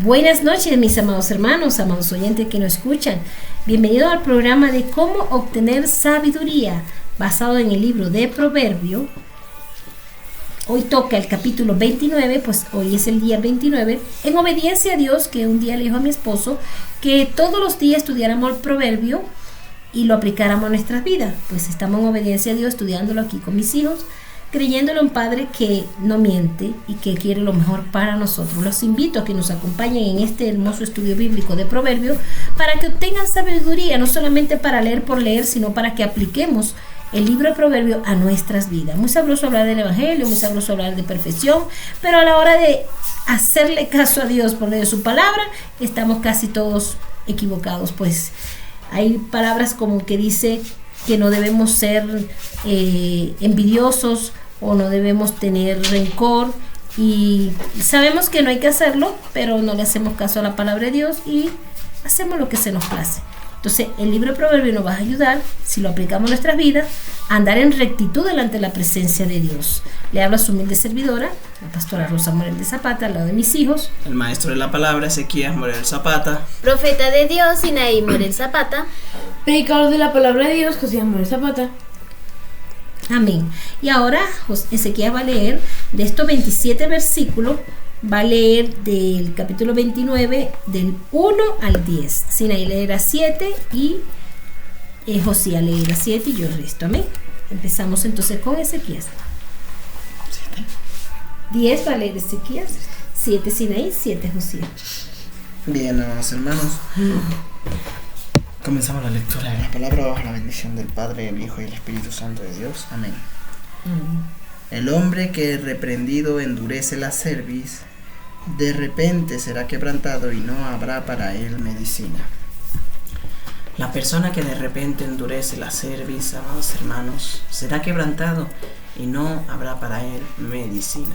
Buenas noches, mis amados hermanos, amados oyentes que nos escuchan. Bienvenidos al programa de cómo obtener sabiduría, basado en el libro de Proverbios. Hoy toca el capítulo 29, pues hoy es el día 29, en obediencia a Dios, que un día le dijo a mi esposo que todos los días estudiáramos el proverbio y lo aplicáramos a nuestras vidas. Pues estamos en obediencia a Dios estudiándolo aquí con mis hijos, creyéndolo en Padre que no miente y que quiere lo mejor para nosotros. Los invito a que nos acompañen en este hermoso estudio bíblico de Proverbios para que obtengan sabiduría, no solamente para leer por leer, sino para que apliquemos el libro de Proverbios a nuestras vidas. Muy sabroso hablar del Evangelio, muy sabroso hablar de perfección, pero a la hora de hacerle caso a Dios por medio de su palabra, estamos casi todos equivocados, pues hay palabras como que dice que no debemos ser envidiosos o no debemos tener rencor, y sabemos que no hay que hacerlo, pero no le hacemos caso a la palabra de Dios y hacemos lo que se nos place. Entonces el libro de Proverbios nos va a ayudar, si lo aplicamos a nuestras vidas, a andar en rectitud delante de la presencia de Dios. Le habla su humilde servidora, la pastora Rosa Morel de Zapata, al lado de mis hijos, el maestro de la palabra Ezequías Morel Zapata, profeta de Dios Sinaí Morel Zapata, predicador de la palabra de Dios José Morel Zapata. Amén. Y ahora Ezequías va a leer de estos 27 versículos, va a leer del capítulo 29 del 1 al 10. Sinaí leerá 7 y Josías leerá 7 y yo el resto. Amén. Empezamos entonces con Ezequías. 10 va a leer Ezequías, 7 Sinaí, 7 Josías. Bien, amados hermanos, comenzamos la lectura de la palabra bajo la bendición del Padre, el Hijo y el Espíritu Santo de Dios. Amén. El hombre que reprendido endurece la cerviz, de repente será quebrantado y no habrá para él medicina. La persona que de repente endurece la cerviz, amados hermanos, será quebrantado y no habrá para él medicina.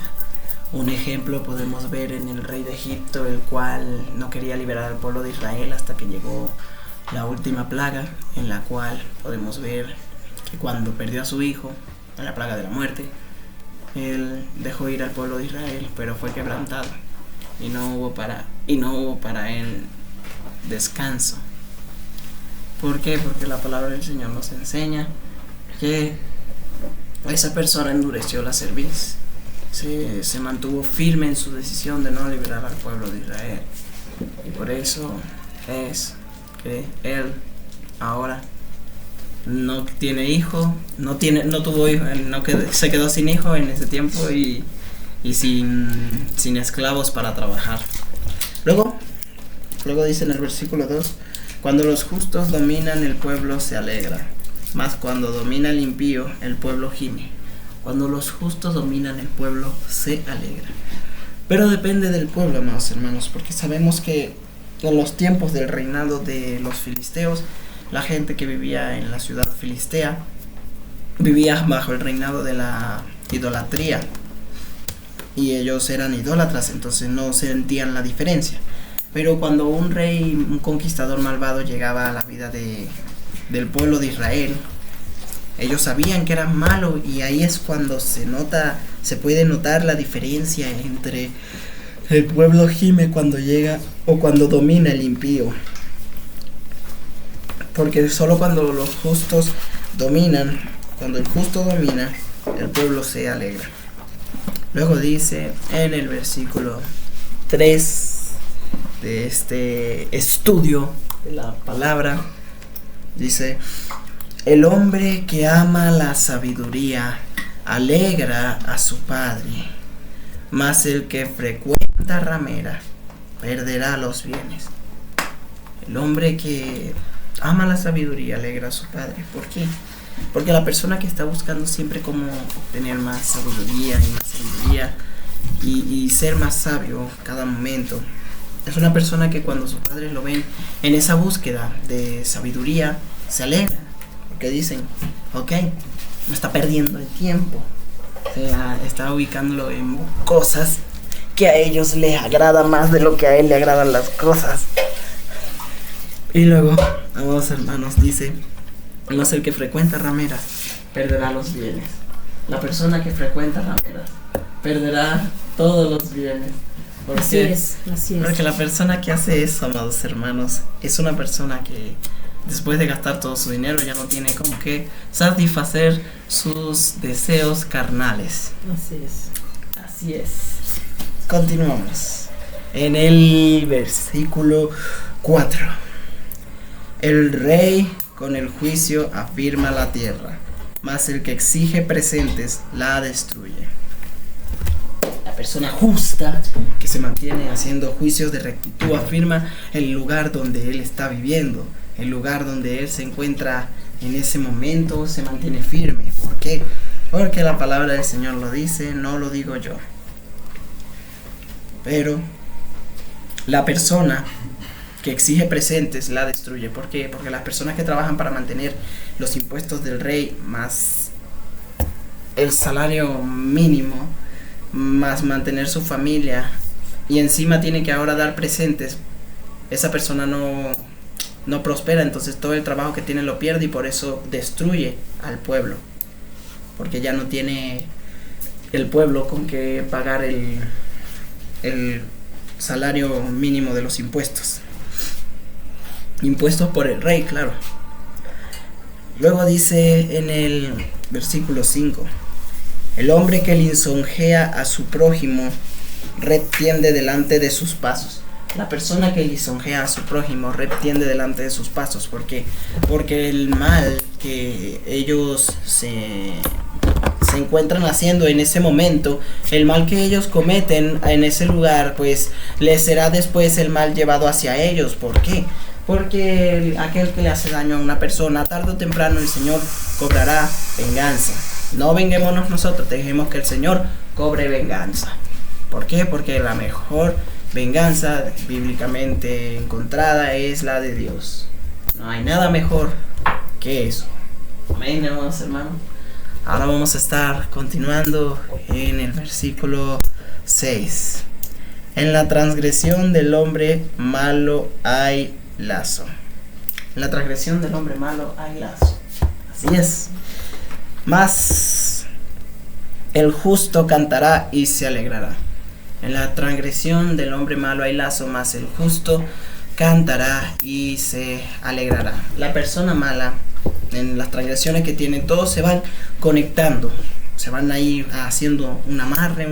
Un ejemplo podemos ver en el rey de Egipto, el cual no quería liberar al pueblo de Israel hasta que llegó la última plaga, en la cual podemos ver que cuando perdió a su hijo, en la plaga de la muerte, él dejó ir al pueblo de Israel, pero fue quebrantado y no hubo para él descanso. ¿Por qué? Porque la palabra del Señor nos enseña que esa persona endureció la cerviz, se mantuvo firme en su decisión de no liberar al pueblo de Israel, y por eso es que él ahora no tiene hijo, no tuvo hijo, se quedó sin hijo en ese tiempo y sin esclavos para trabajar. Luego dice en el versículo 2: cuando los justos dominan, el pueblo se alegra, mas cuando domina el impío, el pueblo gime. Cuando los justos dominan, el pueblo se alegra. Pero depende del pueblo, amados hermanos, porque sabemos que en los tiempos del reinado de los filisteos, la gente que vivía en la ciudad filistea vivía bajo el reinado de la idolatría, y ellos eran idólatras, entonces no sentían la diferencia. Pero cuando un rey, un conquistador malvado llegaba a la vida del pueblo de Israel, ellos sabían que era malo, y ahí es cuando se puede notar la diferencia entre el pueblo gime cuando llega o cuando domina el impío. Porque solo cuando los justos dominan, cuando el justo domina, el pueblo se alegra. Luego dice en el versículo 3 de este estudio de la palabra, dice: el hombre que ama la sabiduría alegra a su padre, mas el que frecuenta ramera perderá los bienes. El hombre que ama la sabiduría alegra a su padre. ¿Por qué? Porque la persona que está buscando siempre cómo obtener más sabiduría y ser más sabio cada momento, es una persona que cuando sus padres lo ven en esa búsqueda de sabiduría, se alegra, porque dicen: ok, no está perdiendo el tiempo, o sea, está ubicándolo en cosas que a ellos les agrada más de lo que a él le agradan las cosas. Y luego, amados hermanos, dice: no es el que frecuenta rameras perderá los bienes. La persona que frecuenta rameras perderá todos los bienes. Así es. Porque la persona que hace eso, amados hermanos, es una persona que después de gastar todo su dinero ya no tiene como que satisfacer sus deseos carnales. Así es. Continuamos. En el versículo 4. El rey con el juicio afirma la tierra, mas el que exige presentes la destruye. La persona justa que se mantiene haciendo juicios de rectitud afirma el lugar donde él está viviendo, el lugar donde él se encuentra en ese momento, se mantiene firme. ¿Por qué? Porque la palabra del Señor lo dice, no lo digo yo. Pero la persona que exige presentes la destruye. ¿Por qué? Porque las personas que trabajan para mantener los impuestos del rey más el salario mínimo, más mantener su familia, y encima tiene que ahora dar presentes, esa persona no prospera. Entonces todo el trabajo que tiene lo pierde y por eso destruye al pueblo, porque ya no tiene el pueblo con que pagar el salario mínimo de los impuestos por el rey, claro. Luego dice en el versículo 5: el hombre que lisonjea a su prójimo, red tiende delante de sus pasos. La persona que lisonjea a su prójimo, red tiende delante de sus pasos. ¿Por qué? Porque el mal que ellos se encuentran haciendo en ese momento, el mal que ellos cometen en ese lugar, pues les será después el mal llevado hacia ellos. ¿Por qué? Porque aquel que le hace daño a una persona, tarde o temprano el Señor cobrará venganza. No venguémonos nosotros, dejemos que el Señor cobre venganza. ¿Por qué? Porque la mejor venganza bíblicamente encontrada es la de Dios. No hay nada mejor que eso. Amén, hermanos. Ahora vamos a estar continuando en el versículo 6. En la transgresión del hombre malo hay lazo. En la transgresión del hombre malo hay lazo. Así es. Mas el justo cantará y se alegrará. En la transgresión del hombre malo hay lazo, mas el justo cantará y se alegrará. La persona mala, en las transgresiones que tiene, todos se van conectando, se van a ir haciendo un amarre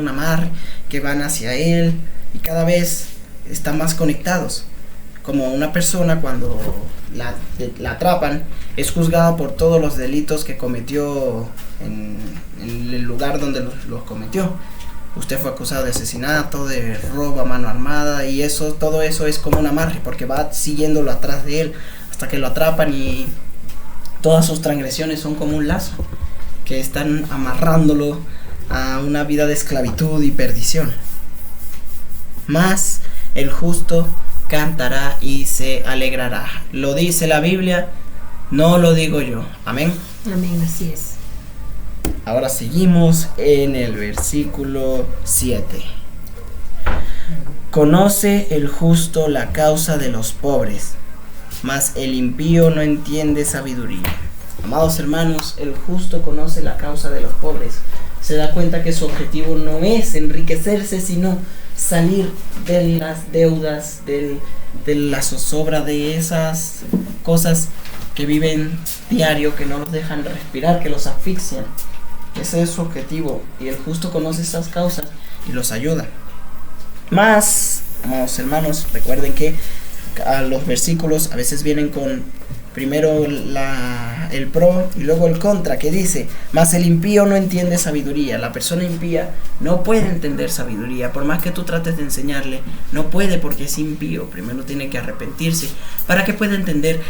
que van hacia él, y cada vez están más conectados. Como una persona cuando la atrapan, es juzgada por todos los delitos que cometió en el lugar donde los cometió. Usted fue acusado de asesinato, de robo a mano armada, y todo eso es como un amarre, porque va siguiéndolo atrás de él hasta que lo atrapan, y todas sus transgresiones son como un lazo que están amarrándolo a una vida de esclavitud y perdición. Mas el justo cantará y se alegrará. Lo dice la Biblia, no lo digo yo. Amén. Amén, así es. Ahora seguimos en el versículo 7. Conoce el justo la causa de los pobres, mas el impío no entiende sabiduría. Amados hermanos, el justo conoce la causa de los pobres. Se da cuenta que su objetivo no es enriquecerse, sino salir de las deudas, de la zozobra, de esas cosas que viven diario, que no los dejan respirar, que los asfixian. Ese es su objetivo, y el justo conoce esas causas y los ayuda. Más, amados hermanos, recuerden que a los versículos a veces vienen con primero el pro y luego el contra, que dice: mas el impío no entiende sabiduría. La persona impía no puede entender sabiduría, por más que tú trates de enseñarle, no puede, porque es impío. Primero tiene que arrepentirse para que pueda entender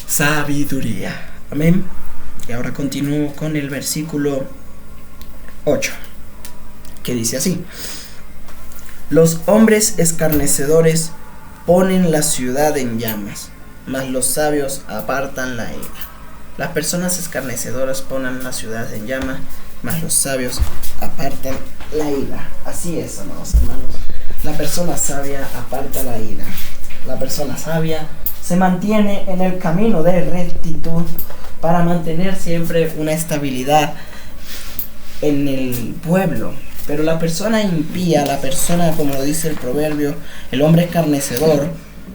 sabiduría. Amén. Y ahora continúo con el versículo 8, que dice así: los hombres escarnecedores ponen la ciudad en llamas, mas los sabios apartan la ira. Las personas escarnecedoras ponen la ciudad en llamas, mas los sabios apartan la ira. Así es, amados hermanos. La persona sabia aparta la ira. La persona sabia se mantiene en el camino de rectitud para mantener siempre una estabilidad en el pueblo. Pero la persona impía, la persona, como lo dice el proverbio, el hombre escarnecedor,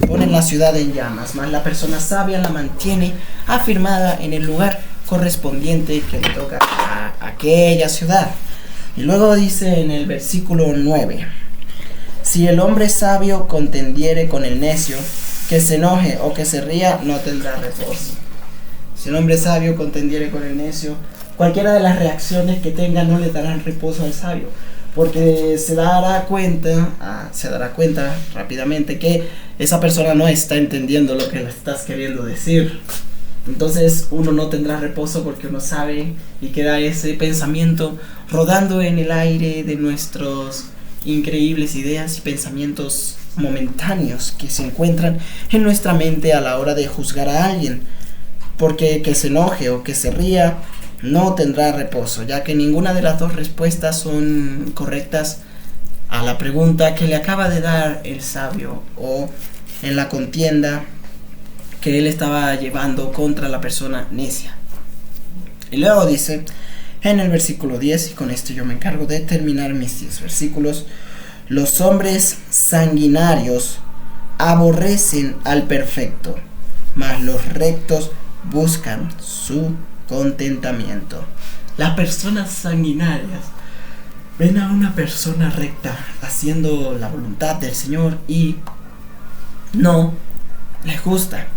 pone la ciudad en llamas, mas la persona sabia la mantiene afirmada en el lugar correspondiente que le toca a aquella ciudad. Y luego dice en el versículo 9: si el hombre sabio contendiere con el necio, que se enoje o que se ría, no tendrá reposo. Si el hombre sabio contendiere con el necio, cualquiera de las reacciones que tenga no le darán reposo al sabio, porque se dará cuenta rápidamente que esa persona no está entendiendo lo que le estás queriendo decir. Entonces uno no tendrá reposo porque uno sabe y queda ese pensamiento rodando en el aire de nuestras increíbles ideas y pensamientos momentáneos que se encuentran en nuestra mente a la hora de juzgar a alguien, porque que se enoje o que se ría no tendrá reposo, ya que ninguna de las dos respuestas son correctas a la pregunta que le acaba de dar el sabio, o en la contienda que él estaba llevando contra la persona necia. Y luego dice en el versículo 10, y con esto yo me encargo de terminar mis 10 versículos: los hombres sanguinarios aborrecen al perfecto, mas los rectos buscan su contentamiento. Las personas sanguinarias ven a una persona recta haciendo la voluntad del Señor y no les gusta,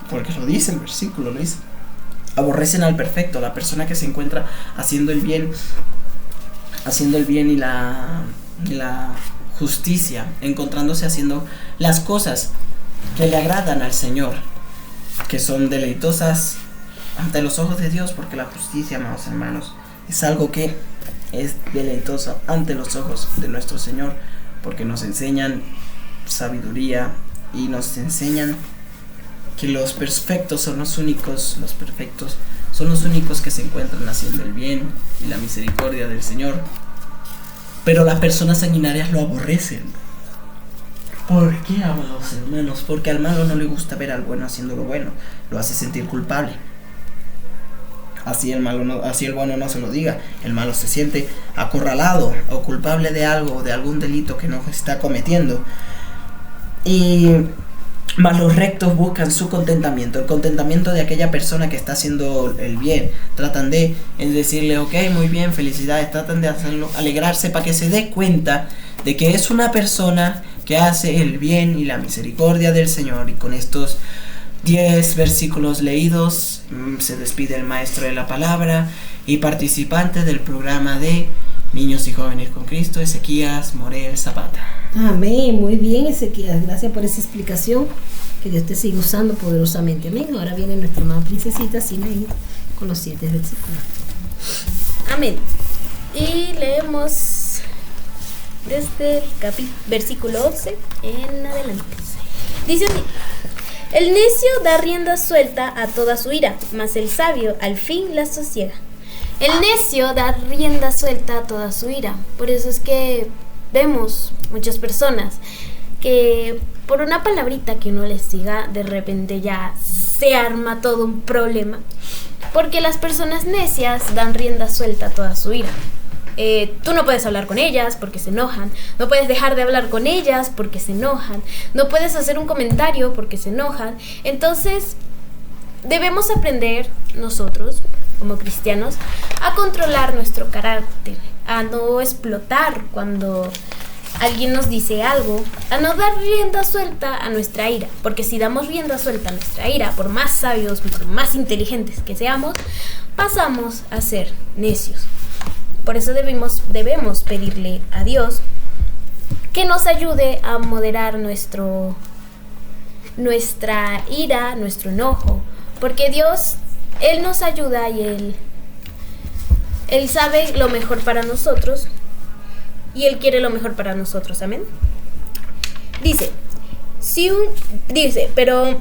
porque lo dice el versículo, lo dice. Aborrecen al perfecto, la persona que se encuentra haciendo el bien y la justicia, encontrándose haciendo las cosas que le agradan al Señor, que son deleitosas ante los ojos de Dios, porque la justicia, amados hermanos, es algo que es deleitoso ante los ojos de nuestro Señor, porque nos enseñan sabiduría y nos enseñan que los perfectos son los únicos que se encuentran haciendo el bien y la misericordia del Señor. Pero las personas sanguinarias lo aborrecen. ¿Por qué, amados hermanos? Porque al malo no le gusta ver al bueno haciendo lo bueno, lo hace sentir culpable. Así el bueno no se lo diga, el malo se siente acorralado o culpable de algo, de algún delito que no está cometiendo. Y mas los rectos buscan su contentamiento, el contentamiento de aquella persona que está haciendo el bien. Tratan de decirle, ok, muy bien, felicidades, tratan de hacerlo, alegrarse para que se dé cuenta de que es una persona que hace el bien y la misericordia del Señor. Y con estos 10 versículos leídos, se despide el maestro de la palabra y participante del programa de Niños y Jóvenes con Cristo, Ezequías Morel Zapata. Amén, muy bien, Ezequías, gracias por esa explicación, que Dios te siga usando poderosamente. Amén. Ahora viene nuestra amada princesita Sinaí con los 7 versículos. Amén. Y leemos desde el versículo 11 en adelante. Dice así: el necio da rienda suelta a toda su ira, mas el sabio al fin la sosiega. El necio da rienda suelta a toda su ira. Por eso es que vemos muchas personas que por una palabrita que uno les diga, de repente ya se arma todo un problema. Porque las personas necias dan rienda suelta a toda su ira. Tú no puedes hablar con ellas porque se enojan. No puedes dejar de hablar con ellas porque se enojan. No puedes hacer un comentario porque se enojan. Entonces, debemos aprender nosotros, como cristianos, a controlar nuestro carácter, a no explotar cuando alguien nos dice algo, a no dar rienda suelta a nuestra ira, porque si damos rienda suelta a nuestra ira, por más sabios, por más inteligentes que seamos, pasamos a ser necios. Por eso debemos pedirle a Dios que nos ayude a moderar nuestra ira, nuestro enojo, porque Dios, Él nos ayuda y Él sabe lo mejor para nosotros y Él quiere lo mejor para nosotros. Amén. Dice, pero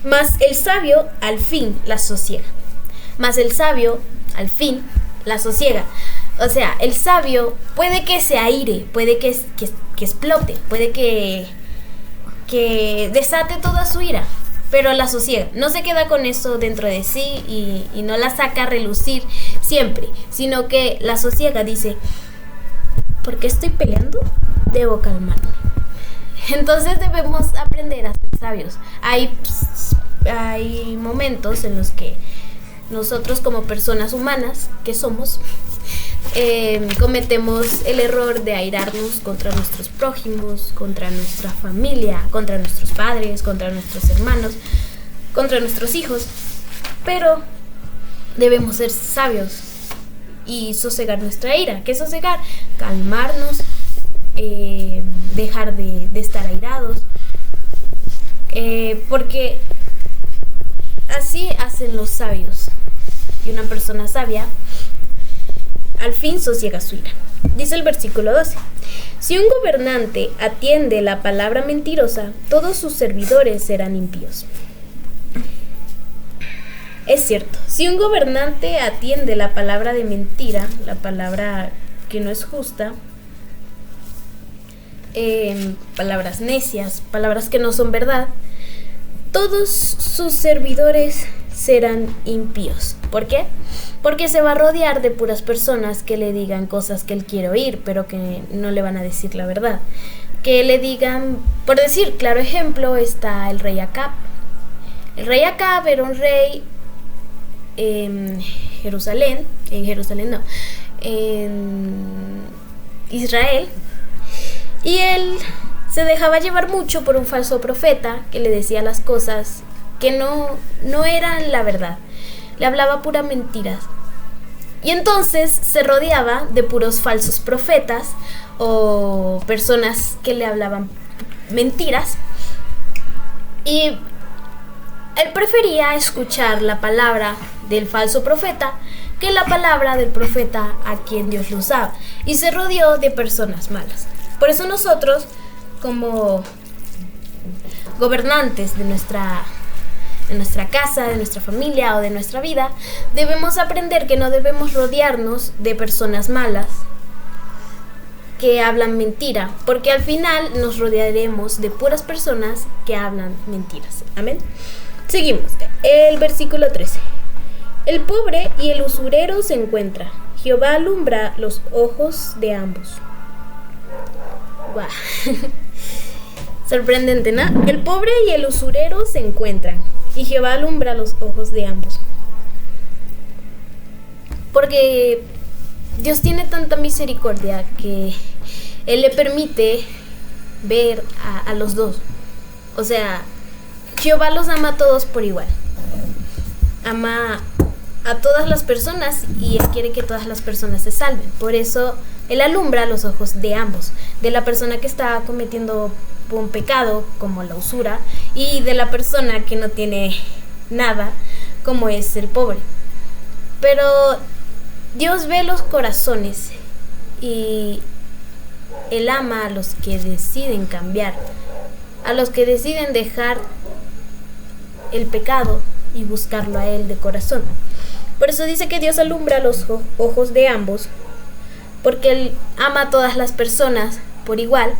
mas el sabio al fin la sosiega. Mas el sabio al fin la sosiega. O sea, el sabio puede que se aire, puede que explote, puede que desate toda su ira, pero la sosiega. No se queda con eso dentro de sí y no la saca a relucir siempre, sino que la sosiega. Dice, ¿por qué estoy peleando? Debo calmarme. Entonces debemos aprender a ser sabios. Hay momentos en los que nosotros como personas humanas que somos, cometemos el error de airarnos contra nuestros prójimos, contra nuestra familia, contra nuestros padres, contra nuestros hermanos, contra nuestros hijos. Pero debemos ser sabios y sosegar nuestra ira. ¿Qué es sosegar? Calmarnos, dejar de estar airados, porque así hacen los sabios. Y una persona sabia al fin sosiega su ira. Dice el versículo 12: si un gobernante atiende la palabra mentirosa, todos sus servidores serán impíos. Es cierto, si un gobernante atiende la palabra de mentira, la palabra que no es justa, palabras necias, palabras que no son verdad, todos sus servidores serán impíos. ¿Por qué? Porque se va a rodear de puras personas que le digan cosas que él quiere oír, pero que no le van a decir la verdad. Que le digan, por decir, claro ejemplo, está el rey Acab. El rey Acab era un rey en Israel, y él se dejaba llevar mucho por un falso profeta que le decía las cosas que no eran la verdad, le hablaba puras mentiras, y entonces se rodeaba de puros falsos profetas o personas que le hablaban mentiras, y él prefería escuchar la palabra del falso profeta que la palabra del profeta a quien Dios lo usaba, y se rodeó de personas malas. Por eso nosotros, como gobernantes de nuestra casa, de nuestra familia o de nuestra vida, debemos aprender que no debemos rodearnos de personas malas que hablan mentira, porque al final nos rodearemos de puras personas que hablan mentiras. Amén. Seguimos. El versículo 13. El pobre y el usurero se encuentran. Jehová alumbra los ojos de ambos. Wow. Sorprendente, ¿no? El pobre y el usurero se encuentran, y Jehová alumbra los ojos de ambos. Porque Dios tiene tanta misericordia que Él le permite ver a los dos. O sea, Jehová los ama a todos por igual. Ama a todas las personas y Él quiere que todas las personas se salven. Por eso Él alumbra los ojos de ambos, de la persona que está cometiendo un pecado como la usura, y de la persona que no tiene nada como es el pobre. Pero Dios ve los corazones y Él ama a los que deciden cambiar, a los que deciden dejar el pecado y buscarlo a Él de corazón. Por eso dice que Dios alumbra los ojos de ambos, porque Él ama a todas las personas por igual,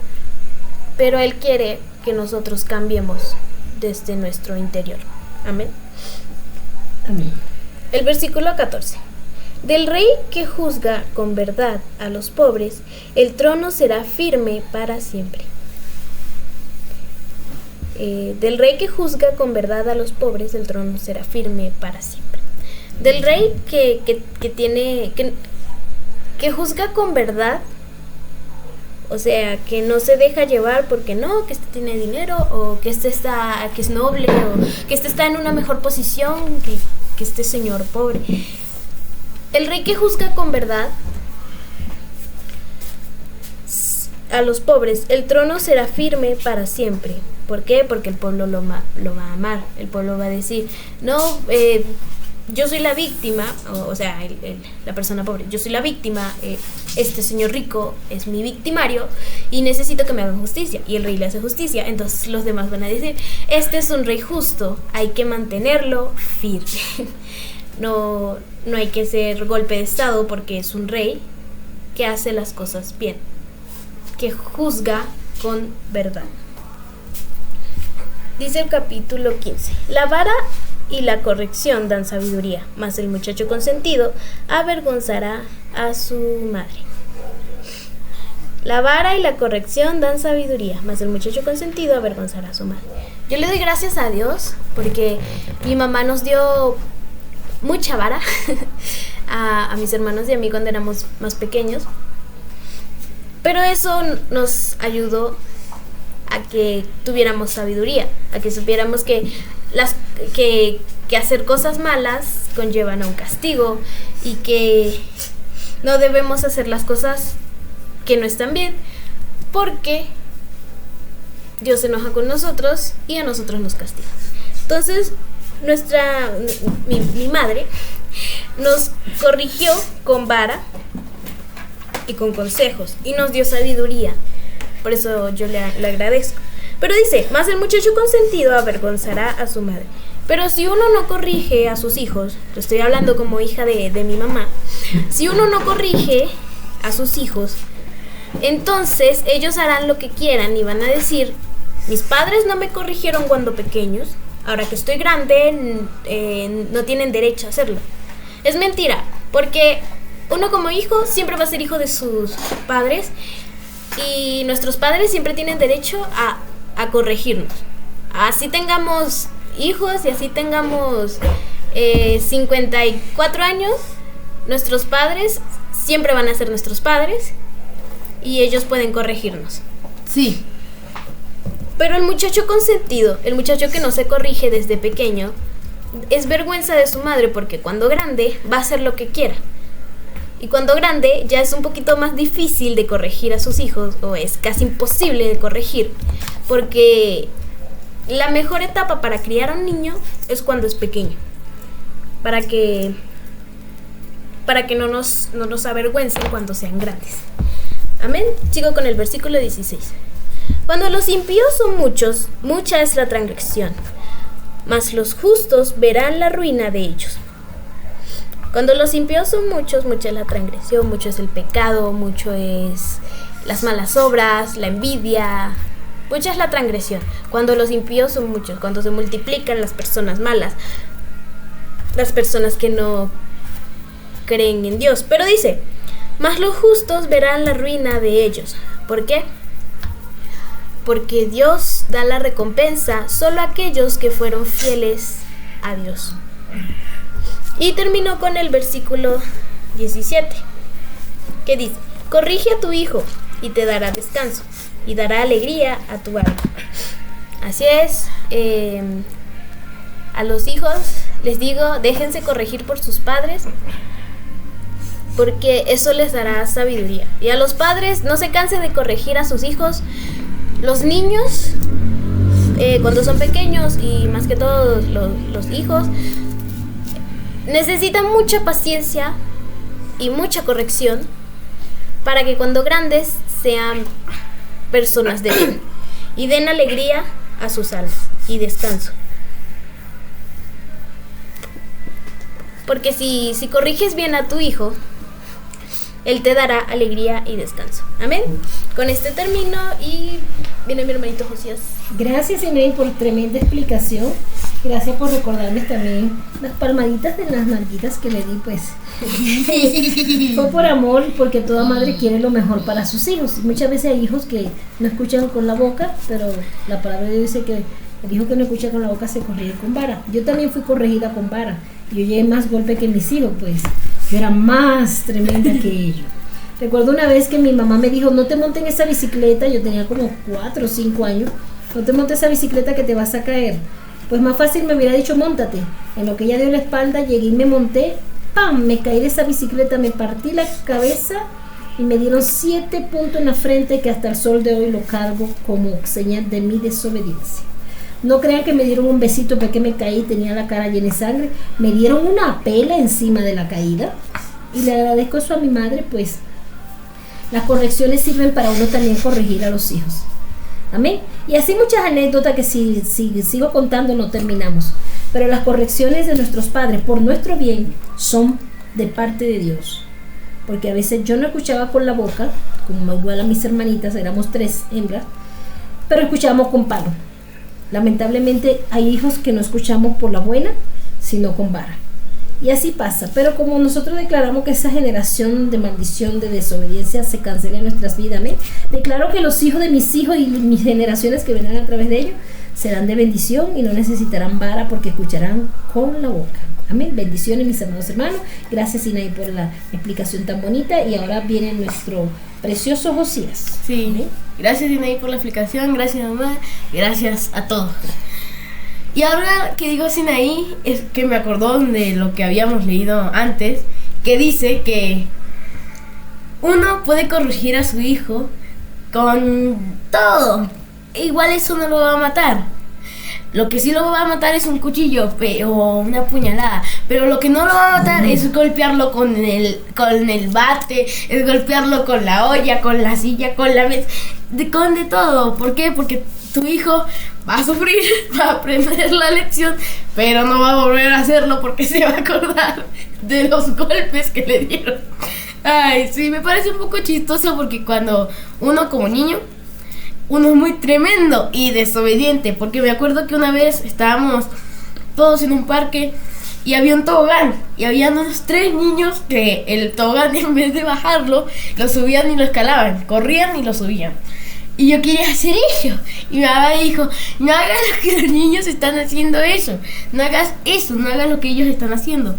pero Él quiere que nosotros cambiemos desde nuestro interior. Amén. Amén. El versículo 14. Del rey que juzga con verdad a los pobres, el trono será firme para siempre. Del rey que juzga con verdad a los pobres, el trono será firme para siempre. Del rey que juzga con verdad, o sea, que no se deja llevar porque no, que este tiene dinero, o que que es noble, o que este está en una mejor posición que este señor pobre. El rey que juzga con verdad a los pobres, el trono será firme para siempre. ¿Por qué? Porque el pueblo lo va a amar. El pueblo va a decir, no, yo soy la víctima, o sea, la persona pobre, yo soy la víctima, este señor rico es mi victimario y necesito que me hagan justicia. Y el rey le hace justicia, entonces los demás van a decir, este es un rey justo, hay que mantenerlo firme. No hay que ser golpe de estado porque es un rey que hace las cosas bien, que juzga con verdad. Dice el capítulo 15, la vara y la corrección dan sabiduría, mas el muchacho consentido avergonzará a su madre. La vara y la corrección dan sabiduría, mas el muchacho consentido avergonzará a su madre. Yo le doy gracias a Dios porque mi mamá nos dio mucha vara a mis hermanos y a mí cuando éramos más pequeños. Pero eso nos ayudó a que tuviéramos sabiduría, a que supiéramos que hacer cosas malas conllevan a un castigo y que no debemos hacer las cosas que no están bien porque Dios se enoja con nosotros y a nosotros nos castiga. Entonces mi madre nos corrigió con vara y con consejos y nos dio sabiduría. Por eso yo le agradezco. Pero dice, más el muchacho consentido avergonzará a su madre. Pero si uno no corrige a sus hijos, lo estoy hablando como hija de mi mamá, si uno no corrige a sus hijos, entonces ellos harán lo que quieran y van a decir, mis padres no me corrigieron cuando pequeños, ahora que estoy grande no tienen derecho a hacerlo. Es mentira, porque uno como hijo siempre va a ser hijo de sus padres y nuestros padres siempre tienen derecho a corregirnos. Así tengamos hijos y así tengamos 54 años, nuestros padres siempre van a ser nuestros padres y ellos pueden corregirnos. Sí. Pero el muchacho consentido, el muchacho que no se corrige desde pequeño, es vergüenza de su madre porque cuando grande va a hacer lo que quiera. Y cuando grande ya es un poquito más difícil de corregir a sus hijos, o es casi imposible de corregir, porque la mejor etapa para criar a un niño es cuando es pequeño, para que no nos avergüencen cuando sean grandes. Amén. Sigo con el versículo 16. Cuando los impíos son muchos, mucha es la transgresión, mas los justos verán la ruina de ellos. Cuando los impíos son muchos, mucha es la transgresión, mucho es el pecado, mucho es las malas obras, la envidia, mucha es la transgresión. Cuando los impíos son muchos, cuando se multiplican las personas malas, las personas que no creen en Dios. Pero dice, mas los justos verán la ruina de ellos. ¿Por qué? Porque Dios da la recompensa solo a aquellos que fueron fieles a Dios. Y terminó con el versículo 17, que dice, corrige a tu hijo y te dará descanso y dará alegría a tu alma. Así es, a los hijos les digo, déjense corregir por sus padres, porque eso les dará sabiduría. Y a los padres, no se cansen de corregir a sus hijos. Los niños, cuando son pequeños y más que todo los hijos, necesitan mucha paciencia y mucha corrección para que cuando grandes sean personas de bien y den alegría a sus almas y descanso. Porque si corriges bien a tu hijo, él te dará alegría y descanso. Amén. Con este termino y viene mi hermanito Josías. Gracias, Enein, por tremenda explicación. Gracias por recordarme también las palmaditas de las nalguitas que le di, pues. Fue por amor, porque toda madre quiere lo mejor para sus hijos. Muchas veces hay hijos que no escuchan con la boca, pero la palabra de Dios dice que el hijo que no escucha con la boca se corrige con vara. Yo también fui corregida con vara. Yo llevé más golpe que mis hijos, pues. Yo era más tremenda que ellos. Recuerdo una vez que mi mamá me dijo, no te montes en esa bicicleta. Yo tenía como 4 o 5 años. No te montes esa bicicleta que te vas a caer. Pues más fácil me hubiera dicho, móntate. En lo que ella dio la espalda, llegué y me monté. ¡Pam! Me caí de esa bicicleta, me partí la cabeza y me dieron 7 puntos en la frente que hasta el sol de hoy lo cargo como señal de mi desobediencia. No crean que me dieron un besito porque me caí y tenía la cara llena de sangre. Me dieron una pela encima de la caída. Y le agradezco eso a mi madre, pues las correcciones sirven para uno también corregir a los hijos. Amén. Y así muchas anécdotas que si sigo contando no terminamos. Pero las correcciones de nuestros padres por nuestro bien son de parte de Dios. Porque a veces yo no escuchaba con la boca, como igual a mis hermanitas, éramos 3 hembras, pero escuchábamos con palo. Lamentablemente hay hijos que no escuchamos por la buena, sino con vara. Y así pasa, pero como nosotros declaramos que esa generación de maldición, de desobediencia se cancela en nuestras vidas, amén. Declaro que los hijos de mis hijos y mis generaciones que vendrán a través de ellos serán de bendición y no necesitarán vara porque escucharán con la boca. Amén. Bendiciones, mis hermanos. Gracias, Sinaí, por la explicación tan bonita. Y ahora viene nuestro precioso Josías. Sí. Amén. Gracias, Sinaí, por la explicación. Gracias, mamá. Gracias a todos. Y ahora que digo Sinaí, es que me acordó de lo que habíamos leído antes, que dice que uno puede corregir a su hijo con todo. Igual eso no lo va a matar. Lo que sí lo va a matar es un cuchillo o una puñalada. Pero lo que no lo va a matar es golpearlo con el bate, es golpearlo con la olla, con la silla, con la mesa, con de todo. ¿Por qué? Porque tu hijo va a sufrir, va a aprender la lección, pero no va a volver a hacerlo porque se va a acordar de los golpes que le dieron. Ay, sí, me parece un poco chistoso porque cuando uno como niño, uno es muy tremendo y desobediente, porque me acuerdo que una vez estábamos todos en un parque y había un tobogán y había unos 3 niños que el tobogán, en vez de bajarlo, lo subían y lo escalaban, corrían y lo subían. Y yo quería hacer eso. Y mi mamá dijo, no hagas lo que los niños están haciendo eso. No hagas eso, no hagas lo que ellos están haciendo.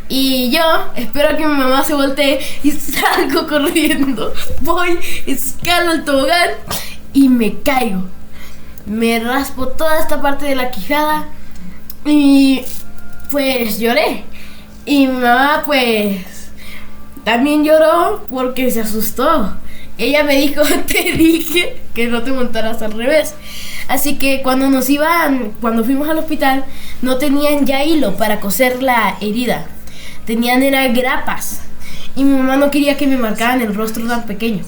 Y yo espero a que mi mamá se voltee y salgo corriendo. Voy, escalo el tobogán y me caigo. Me raspo toda esta parte de la quijada y pues lloré. Y mi mamá pues también lloró porque se asustó. Ella me dijo, te dije que no te montaras al revés. Así que cuando fuimos al hospital, no tenían ya hilo para coser la herida. Tenían era grapas. Y mi mamá no quería que me marcaran el rostro tan pequeño.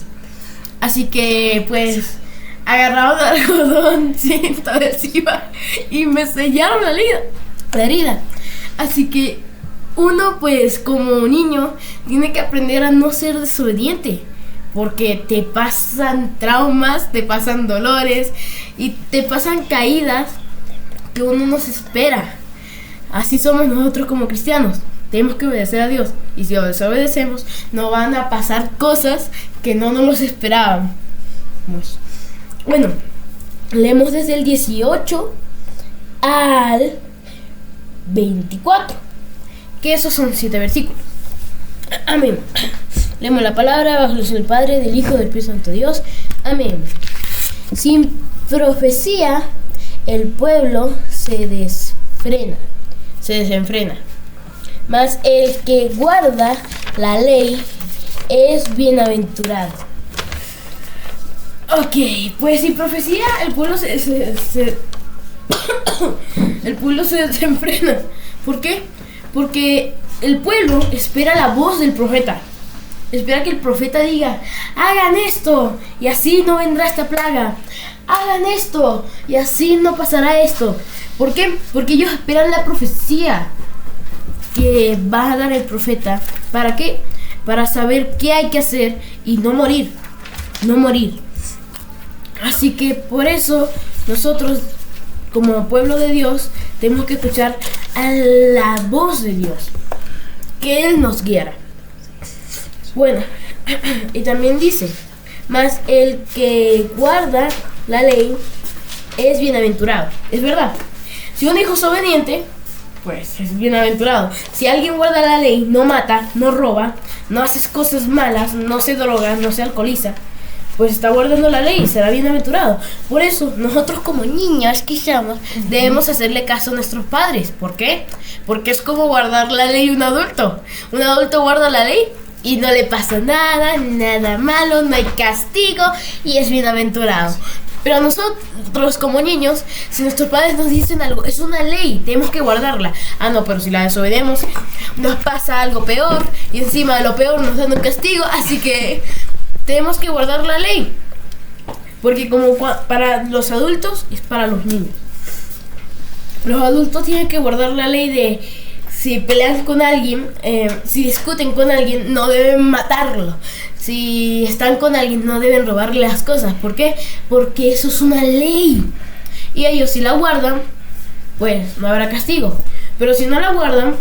Así que pues agarraron algodón cinta adhesiva y me sellaron la herida. Así que uno pues como niño tiene que aprender a no ser desobediente. Porque te pasan traumas, te pasan dolores y te pasan caídas que uno no se espera. Así somos nosotros como cristianos. Tenemos que obedecer a Dios. Y si desobedecemos, nos van a pasar cosas que no nos los esperábamos. Bueno, leemos desde el 18 al 24. Que esos son 7 versículos. Amén. Leemos la palabra bajo el Padre, del Hijo, del Espíritu Santo Dios. Amén. Sin profecía, el pueblo se desenfrena. Mas el que guarda la ley es bienaventurado. Ok, pues sin profecía, el pueblo el pueblo se desenfrena. ¿Por qué? Porque el pueblo espera la voz del profeta. Espera que el profeta diga, hagan esto y así no vendrá esta plaga. Hagan esto y así no pasará esto. ¿Por qué? Porque ellos esperan la profecía que va a dar el profeta. ¿Para qué? Para saber qué hay que hacer y no morir. Así que por eso nosotros como pueblo de Dios tenemos que escuchar a la voz de Dios, que Él nos guiará. Bueno, y también dice, mas el que guarda la ley es bienaventurado. Es verdad. Si un hijo es obediente, pues es bienaventurado. Si alguien guarda la ley, no mata, no roba, no hace cosas malas, no se droga, no se alcoholiza, pues está guardando la ley y será bienaventurado. Por eso, nosotros como niños que somos, debemos hacerle caso a nuestros padres. ¿Por qué? Porque es como guardar la ley un adulto. Un adulto guarda la ley y no le pasa nada malo, no hay castigo y es bienaventurado. Pero nosotros como niños, si nuestros padres nos dicen algo, es una ley, tenemos que guardarla. Ah, no, pero si la desobedecemos, nos pasa algo peor y encima de lo peor nos dan un castigo, así que tenemos que guardar la ley. Porque como para los adultos, es para los niños. Los adultos tienen que guardar la ley de si pelean con alguien, si discuten con alguien, no deben matarlo. Si están con alguien, no deben robarle las cosas. ¿Por qué? Porque eso es una ley. Y ellos si la guardan, pues no habrá castigo. Pero si no la guardan,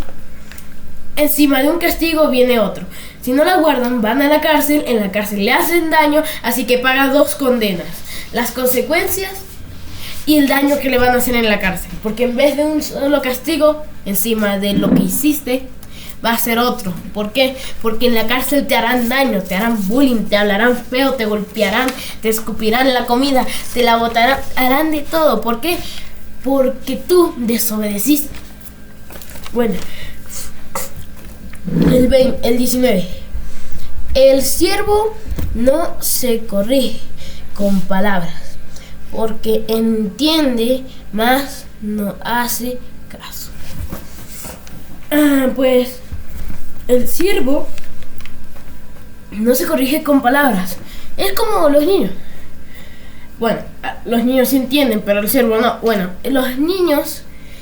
encima de un castigo viene otro. Si no la guardan, van a la cárcel, en la cárcel le hacen daño, así que paga 2 condenas. Las consecuencias y el daño que le van a hacer en la cárcel. Porque en vez de un solo castigo, encima de lo que hiciste, va a ser otro. ¿Por qué? Porque en la cárcel te harán daño, te harán bullying, te hablarán feo, te golpearán, te escupirán la comida, te la botarán, harán de todo. ¿Por qué? Porque tú desobedeciste. Bueno, el 19. El siervo no se corrige con palabras, porque entiende, mas no hace caso. Pues el siervo no se corrige con palabras. Es como los niños. Bueno, los niños sí entienden, pero el siervo no. Bueno, los niños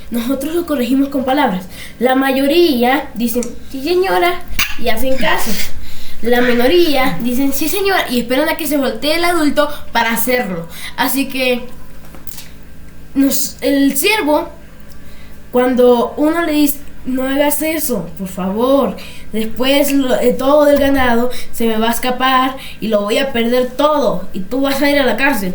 nosotros los corregimos con palabras. La mayoría dicen sí señora y hacen caso. La minoría dicen sí señora y esperan a que se voltee el adulto para hacerlo. Así que el siervo, cuando uno le dice no hagas eso, por favor, después todo el ganado se me va a escapar y lo voy a perder todo y tú vas a ir a la cárcel,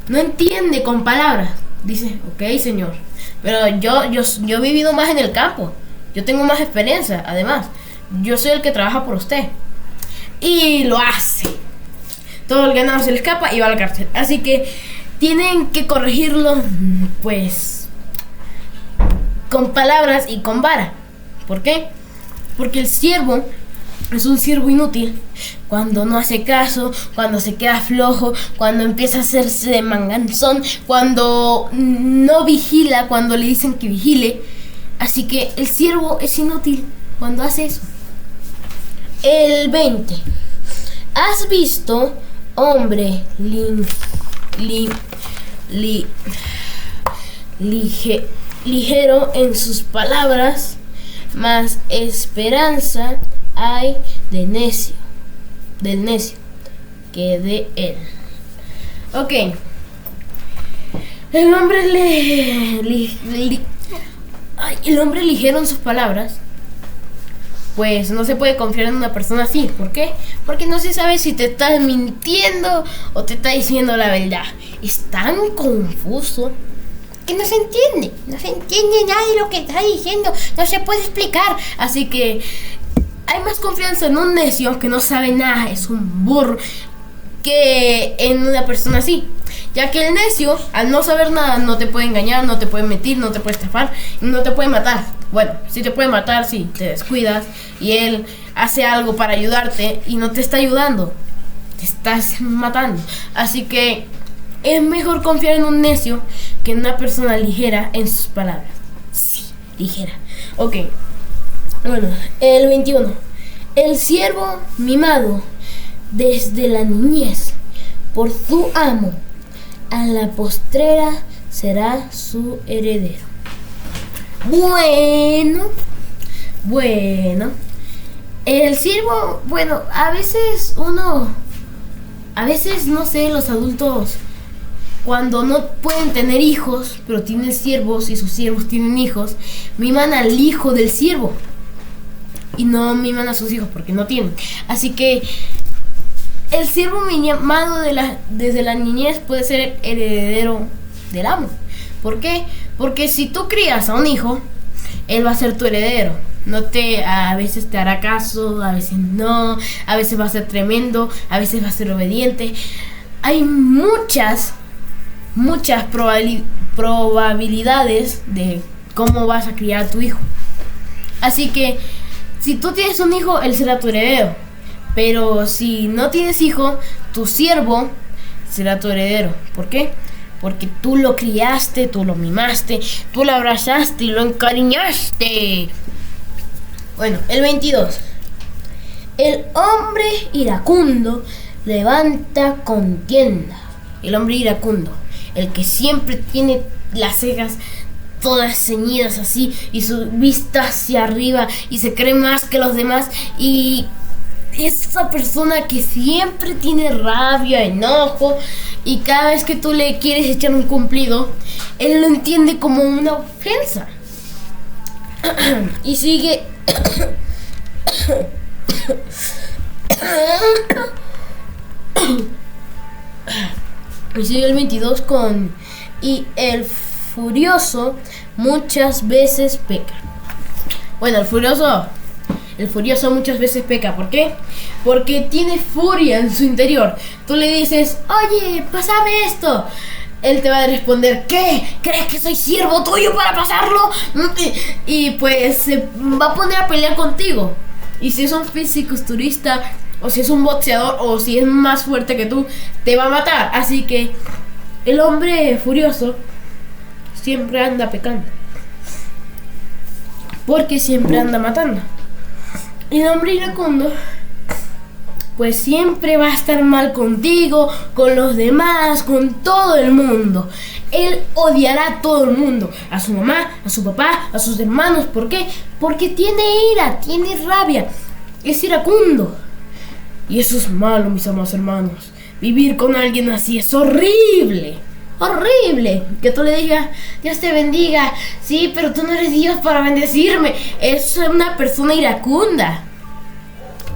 no entiende con palabras. Dice, ok señor, pero yo he vivido más en el campo, yo tengo más experiencia, además yo soy el que trabaja por usted. Y lo hace. Todo el ganado se le escapa y va a la cárcel. Así que tienen que corregirlo, pues, con palabras y con vara. ¿Por qué? Porque el siervo es un siervo inútil. Cuando no hace caso, cuando se queda flojo, cuando empieza a hacerse de manganzón, cuando no vigila, cuando le dicen que vigile. Así que el siervo es inútil cuando hace eso. El 20. ¿Has visto hombre ligero en sus palabras, mas esperanza hay del necio que de él? Ok. El hombre ligero en sus palabras, pues no se puede confiar en una persona así. ¿Por qué? Porque no se sabe si te está mintiendo o te está diciendo la verdad. Es tan confuso que no se entiende nada de lo que está diciendo, no se puede explicar. Así que hay más confianza en un necio que no sabe nada, es un burro, que en una persona así. Ya que el necio, al no saber nada, no te puede engañar, no te puede mentir, no te puede estafar, no te puede matar. Bueno, sí te puede matar si te descuidas y él hace algo para ayudarte y no te está ayudando, te estás matando. Así que es mejor confiar en un necio que en una persona ligera en sus palabras. Sí, ligera. Ok. Bueno, el 21. El siervo mimado desde la niñez por su amo, a la postrera será su heredero. Bueno, el siervo, bueno, a veces no sé, los adultos cuando no pueden tener hijos, pero tienen siervos y sus siervos tienen hijos, miman al hijo del siervo y no miman a sus hijos porque no tienen. Así que el siervo mimado desde la niñez puede ser heredero del amo. ¿Por qué? Porque si tú crías a un hijo, él va a ser tu heredero. A veces te hará caso, a veces no, a veces va a ser tremendo, a veces va a ser obediente. Hay muchas probabilidades de cómo vas a criar a tu hijo. Así que si tú tienes un hijo, él será tu heredero. Pero si no tienes hijo, tu siervo será tu heredero. ¿Por qué? Porque tú lo criaste, tú lo mimaste, tú lo abrazaste y lo encariñaste. Bueno, el 22. El hombre iracundo levanta contienda. El hombre iracundo, el que siempre tiene las cejas todas ceñidas así y su vista hacia arriba y se cree más que los demás, y esa persona que siempre tiene rabia, enojo, y cada vez que tú le quieres echar un cumplido, él lo entiende como una ofensa y sigue Y sigue el 22 con: y el furioso muchas veces peca. Bueno, el furioso muchas veces peca. ¿Por qué? Porque tiene furia en su interior. Tú le dices: oye, pásame esto. Él te va a responder: ¿qué? ¿Crees que soy siervo tuyo para pasarlo? Y pues se va a poner a pelear contigo. Y si es un fisiculturista, o si es un boxeador, o si es más fuerte que tú, te va a matar. Así que el hombre furioso siempre anda pecando, porque siempre anda matando. Y el hombre iracundo pues siempre va a estar mal contigo, con los demás, con todo el mundo. Él odiará a todo el mundo, a su mamá, a su papá, a sus hermanos. ¿Por qué? Porque tiene ira, tiene rabia, es iracundo. Y eso es malo, mis amados hermanos. Vivir con alguien así es horrible. Horrible. Que tú le digas: Dios te bendiga. Sí, pero tú no eres Dios para bendecirme. Es una persona iracunda.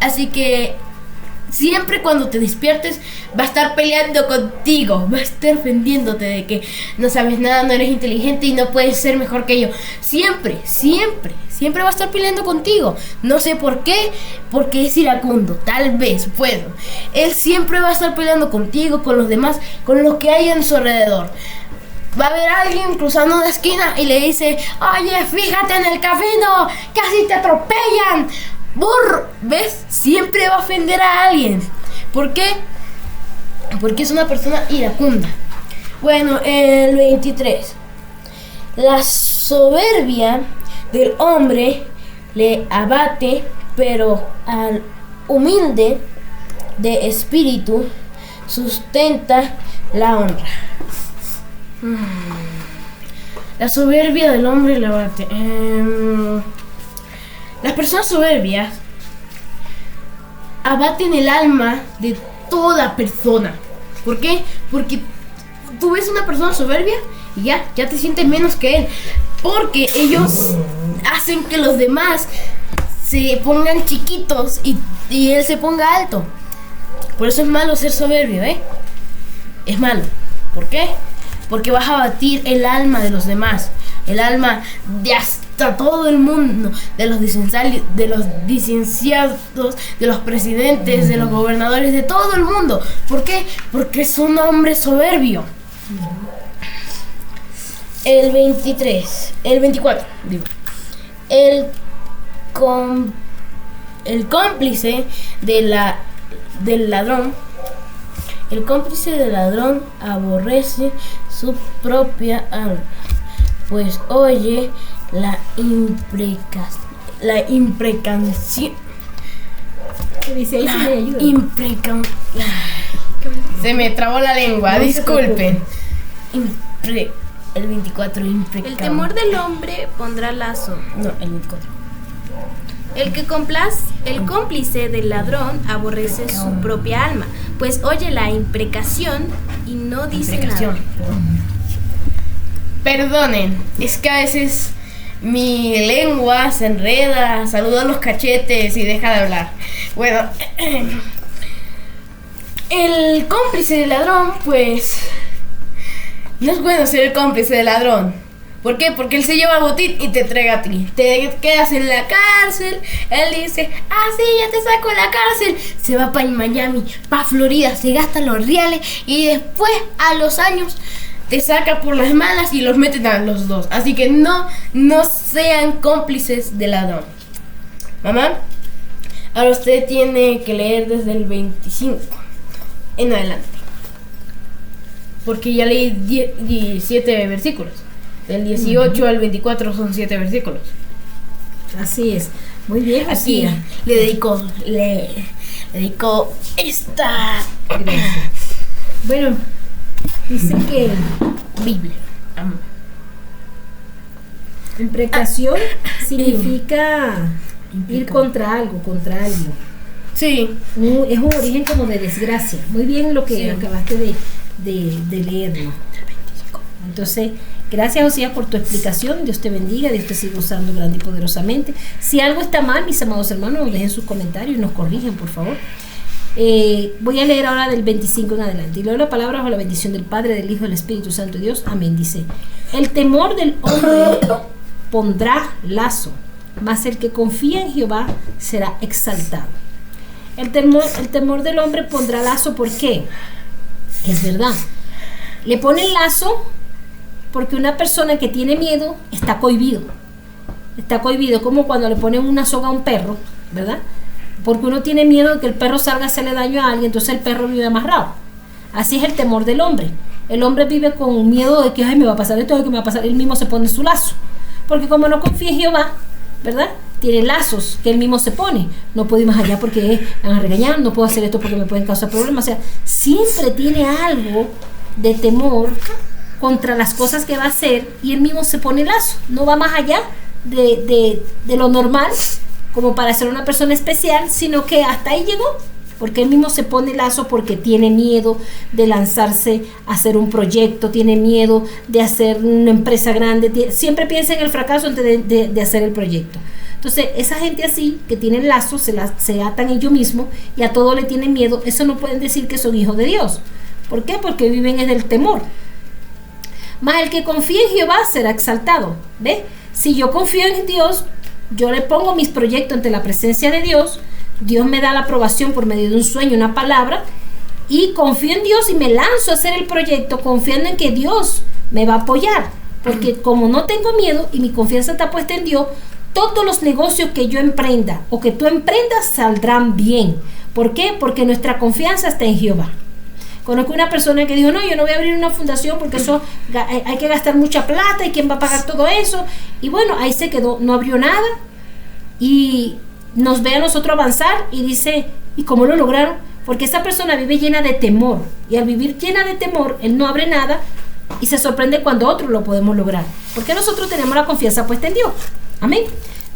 Así que siempre cuando te despiertes va a estar peleando contigo, va a estar ofendiéndote de que no sabes nada, no eres inteligente y no puedes ser mejor que yo. Siempre va a estar peleando contigo. No sé por qué, porque es iracundo, tal vez, puedo. Él siempre va a estar peleando contigo, con los demás, con los que hay en su alrededor. Va a haber alguien cruzando una esquina y le dice: oye, fíjate en el camino, casi te atropellan. Burro, ¿ves? Siempre va a ofender a alguien. ¿Por qué? Porque es una persona iracunda. Bueno, el 23. La soberbia del hombre le abate, pero al humilde de espíritu sustenta la honra. La soberbia del hombre le abate. Las personas soberbias abaten el alma de toda persona. ¿Por qué? Porque tú ves una persona soberbia y ya te sientes menos que él. Porque ellos hacen que los demás se pongan chiquitos y él se ponga alto. Por eso es malo ser soberbio, ¿eh? Es malo. ¿Por qué? Porque vas a abatir el alma de los demás. El alma de hasta todo el mundo, de los licenciados, de los presidentes, de los gobernadores, de todo el mundo. ¿Por qué? Porque son hombres soberbios. El 24, digo. El cómplice del ladrón. El cómplice del ladrón aborrece su propia alma, pues oye la imprecación. ¿Qué dice ahí? ¿Me ayuda? Se me trabó la lengua, no, disculpen. El 24, imprecable. El temor del hombre pondrá lazo. No, el 24. El cómplice del ladrón aborrece su propia alma, pues oye la imprecación y no dice nada. Perdonen, es que a veces mi lengua se enreda, saluda los cachetes y deja de hablar. Bueno, el cómplice del ladrón, pues no es bueno ser el cómplice del ladrón. ¿Por qué? Porque él se lleva el botín y te entrega a ti. Te quedas en la cárcel. Él dice: sí, ya te saco de la cárcel. Se va para Miami, para Florida, se gasta los reales y después a los años te saca por las malas y los meten a los dos. Así que no sean cómplices del ladrón. Mamá, ahora usted tiene que leer desde el 25 en adelante, porque ya leí 17 versículos. Del 18 al 24 son 7 versículos. Así es. Muy bien, así le dedico esta. Gracias. Bueno, dice que Biblia. Imprecación significa ir contra algo, contra algo. Sí. Es un origen como de desgracia. Muy bien lo que acabaste de leerlo. Entonces, Gracias, Josías, por tu explicación. Dios te bendiga, Dios te siga usando grande y poderosamente. Si algo está mal, mis amados hermanos, dejen sus comentarios y nos corrigen, por favor. Voy a leer ahora del 25 en adelante. Y leo la palabra bajo la bendición del Padre, del Hijo y del Espíritu Santo de Dios. Amén. Dice: el temor del hombre pondrá lazo, mas el que confía en Jehová será exaltado. El temor del hombre pondrá lazo. ¿Por qué? Es verdad. Le ponen lazo porque una persona que tiene miedo está cohibido. Está cohibido, como cuando le ponen una soga a un perro, ¿verdad? Porque uno tiene miedo de que el perro salga a hacerle daño a alguien, entonces el perro vive amarrado. Así es el temor del hombre. El hombre vive con miedo de que, ay, me va a pasar esto, que me va a pasar. Él mismo se pone su lazo. Porque como no confía en Jehová, ¿verdad? Tiene lazos que él mismo se pone. No puedo ir más allá porque me van a regañar, no puedo hacer esto porque me pueden causar problemas. O sea, siempre tiene algo de temor contra las cosas que va a hacer y él mismo se pone lazo. No va más allá de lo normal, como para ser una persona especial, sino que hasta ahí llegó, porque él mismo se pone lazo porque tiene miedo de lanzarse a hacer un proyecto, tiene miedo de hacer una empresa grande, siempre piensa en el fracaso antes de hacer el proyecto. Entonces, esa gente así, que tienen lazos, se atan ellos mismos y a todo le tienen miedo, eso no pueden decir que son hijos de Dios. ¿Por qué? Porque viven en el temor. Mas el que confía en Jehová será exaltado. ¿Ve? Si yo confío en Dios, yo le pongo mis proyectos ante la presencia de Dios, Dios me da la aprobación por medio de un sueño, una palabra, y confío en Dios y me lanzo a hacer el proyecto confiando en que Dios me va a apoyar, porque como no tengo miedo y mi confianza está puesta en Dios, todos los negocios que yo emprenda o que tú emprendas saldrán bien. ¿Por qué? Porque nuestra confianza está en Jehová. Conozco una persona que dijo, no, yo no voy a abrir una fundación porque eso hay que gastar mucha plata y quién va a pagar todo eso. Y bueno, ahí se quedó, no abrió nada y nos ve a nosotros avanzar y dice, ¿y cómo lo lograron? Porque esa persona vive llena de temor y al vivir llena de temor, él no abre nada y se sorprende cuando otros lo podemos lograr. Porque nosotros tenemos la confianza puesta en Dios. Amén.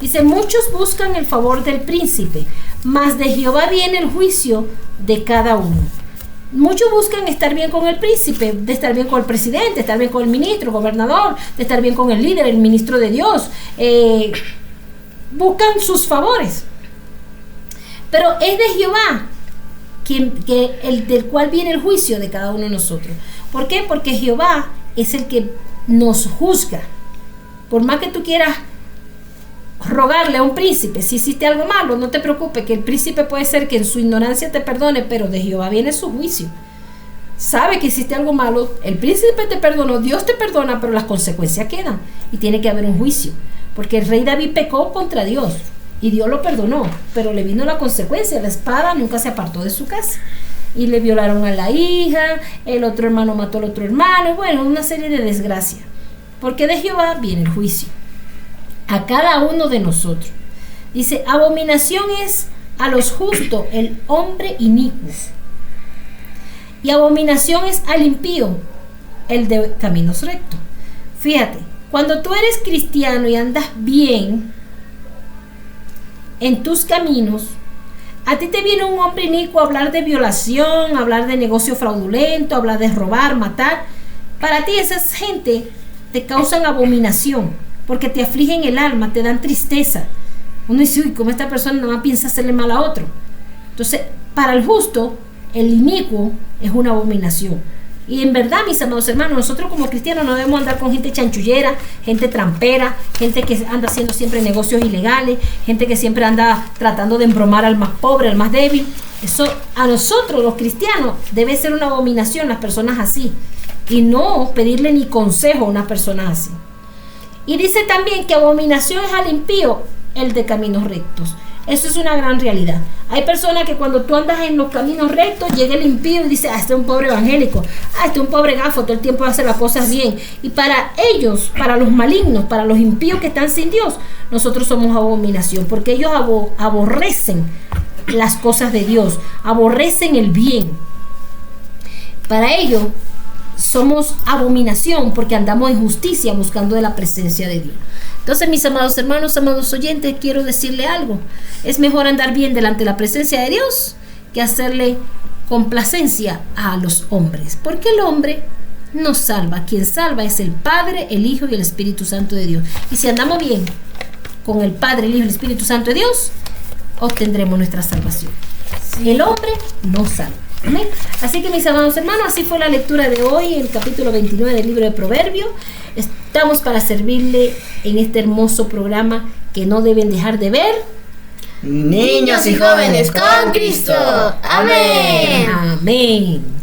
Dice, muchos buscan el favor del príncipe, mas de Jehová viene el juicio de cada uno. Muchos buscan estar bien con el príncipe, de estar bien con el presidente, estar bien con el ministro, gobernador, de estar bien con el líder, el ministro de Dios. Buscan sus favores. Pero es de Jehová el del cual viene el juicio de cada uno de nosotros. ¿Por qué? Porque Jehová es el que nos juzga. Por más que tú quieras rogarle a un príncipe, si hiciste algo malo, no te preocupes, que el príncipe puede ser que en su ignorancia te perdone, pero de Jehová viene su juicio. Sabe que hiciste algo malo, el príncipe te perdonó, Dios te perdona, pero las consecuencias quedan y tiene que haber un juicio, porque el rey David pecó contra Dios y Dios lo perdonó, pero le vino la consecuencia. La espada nunca se apartó de su casa y le violaron a la hija, el otro hermano mató al otro hermano, y bueno, una serie de desgracias, porque de Jehová viene el juicio a cada uno de nosotros. Dice, abominación es a los justos el hombre inicuo, y abominación es al impío el de caminos rectos. Fíjate, cuando tú eres cristiano y andas bien en tus caminos, a ti te viene un hombre inicuo a hablar de violación, a hablar de negocio fraudulento, a hablar de robar, matar. Para ti esas gente te causan abominación, porque te afligen el alma, te dan tristeza. Uno dice, uy, ¿cómo esta persona nada más piensa hacerle mal a otro? Entonces, para el justo, el inicuo es una abominación. Y en verdad, mis amados hermanos, nosotros como cristianos no debemos andar con gente chanchullera, gente trampera, gente que anda haciendo siempre negocios ilegales, gente que siempre anda tratando de embromar al más pobre, al más débil. Eso a nosotros, los cristianos, debe ser una abominación las personas así. Y no pedirle ni consejo a unas personas así. Y dice también que abominación es al impío el de caminos rectos. Eso es una gran realidad. Hay personas que cuando tú andas en los caminos rectos, llega el impío y dice, este es un pobre evangélico, este es un pobre gafo, todo el tiempo hace las cosas bien. Y para ellos, para los malignos, para los impíos que están sin Dios, nosotros somos abominación, porque ellos aborrecen las cosas de Dios, aborrecen el bien. Para ellos somos abominación porque andamos en justicia buscando de la presencia de Dios. Entonces, mis amados hermanos, amados oyentes, quiero decirle algo. Es mejor andar bien delante de la presencia de Dios que hacerle complacencia a los hombres. Porque el hombre nos salva. Quien salva es el Padre, el Hijo y el Espíritu Santo de Dios. Y si andamos bien con el Padre, el Hijo y el Espíritu Santo de Dios, obtendremos nuestra salvación. Sí. El hombre no salva. Amén. Así que, mis amados hermanos, así fue la lectura de hoy, el capítulo 29 del libro de Proverbios. Estamos para servirle en este hermoso programa que no deben dejar de ver. Niños y jóvenes con Cristo. Amén. Amén.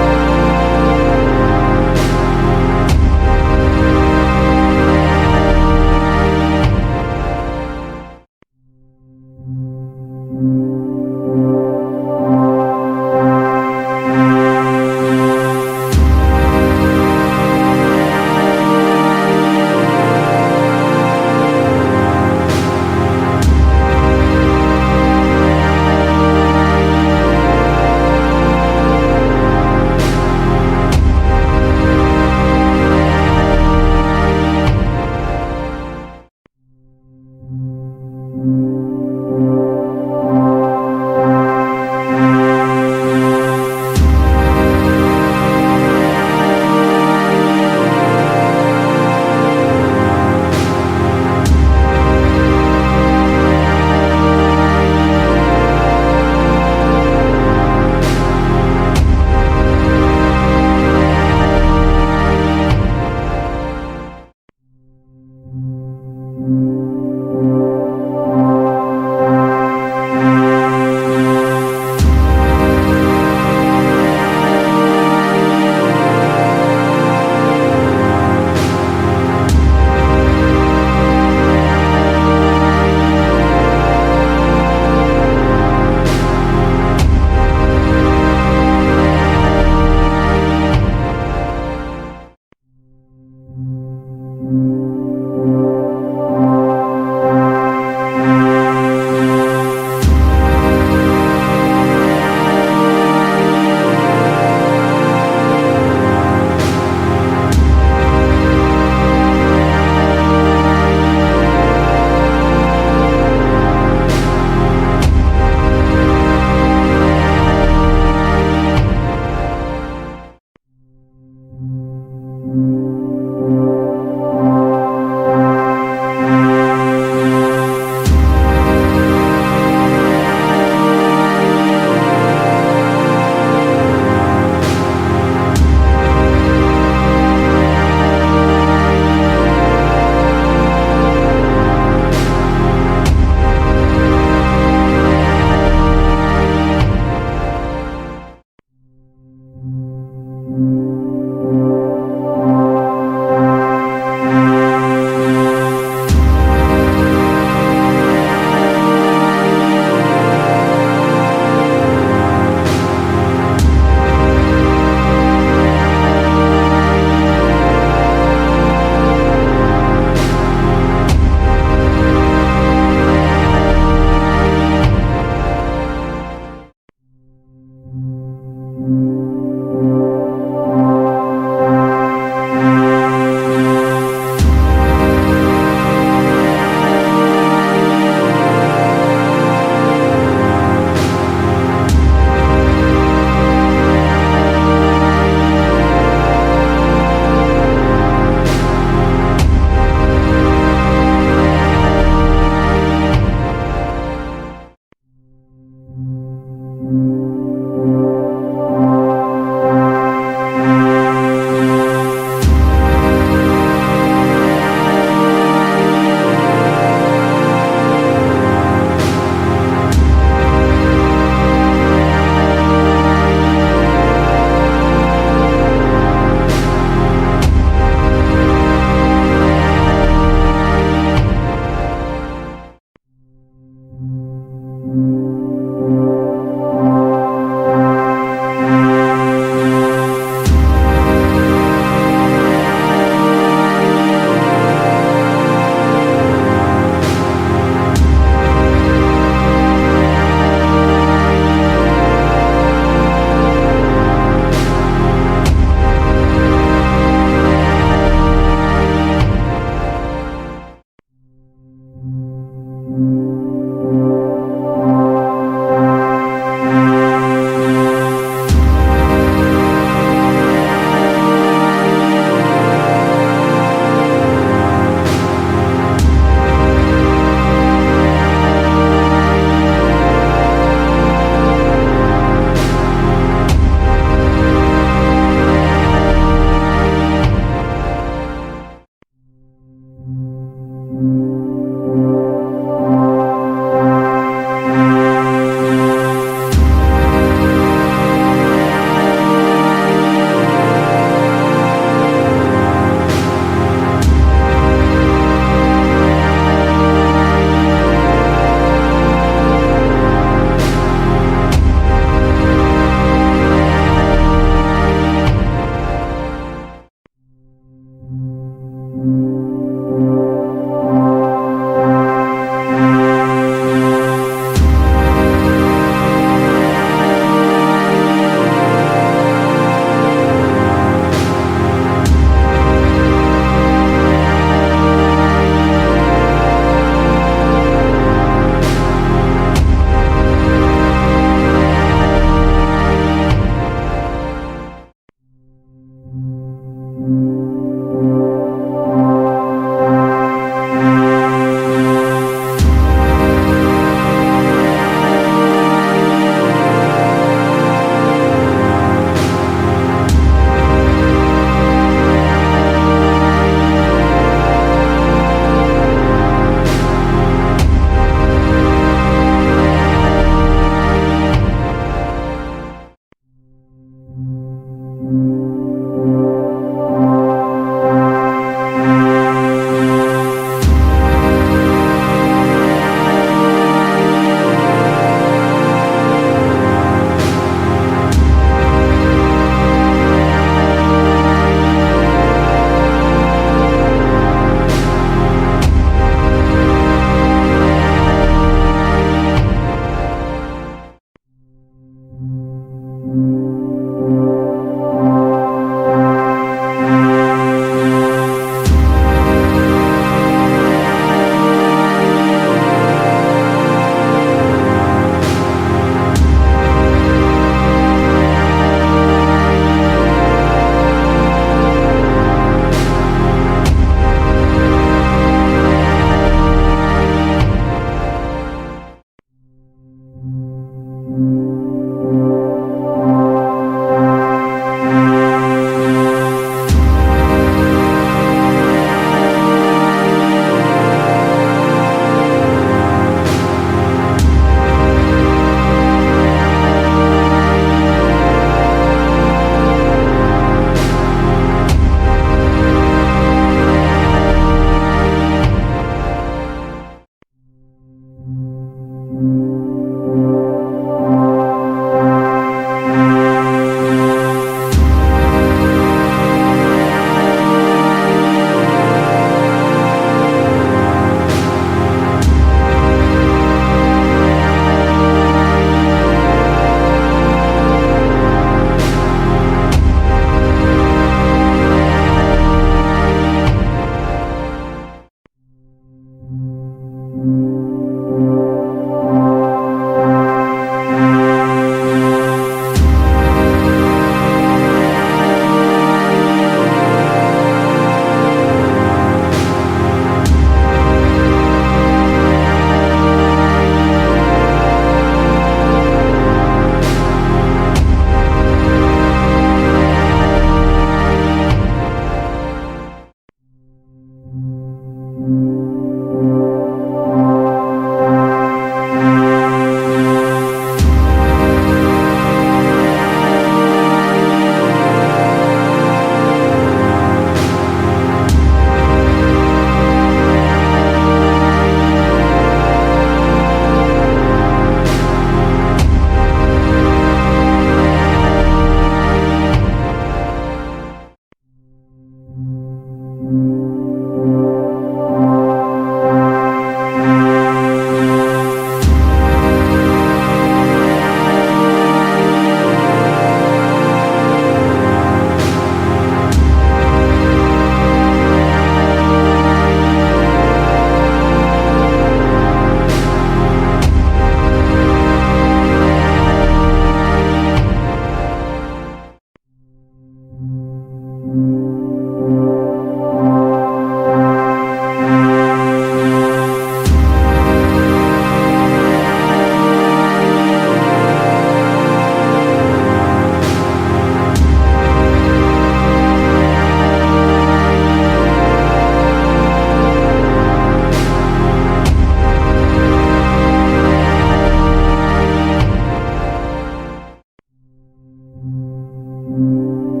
Amén.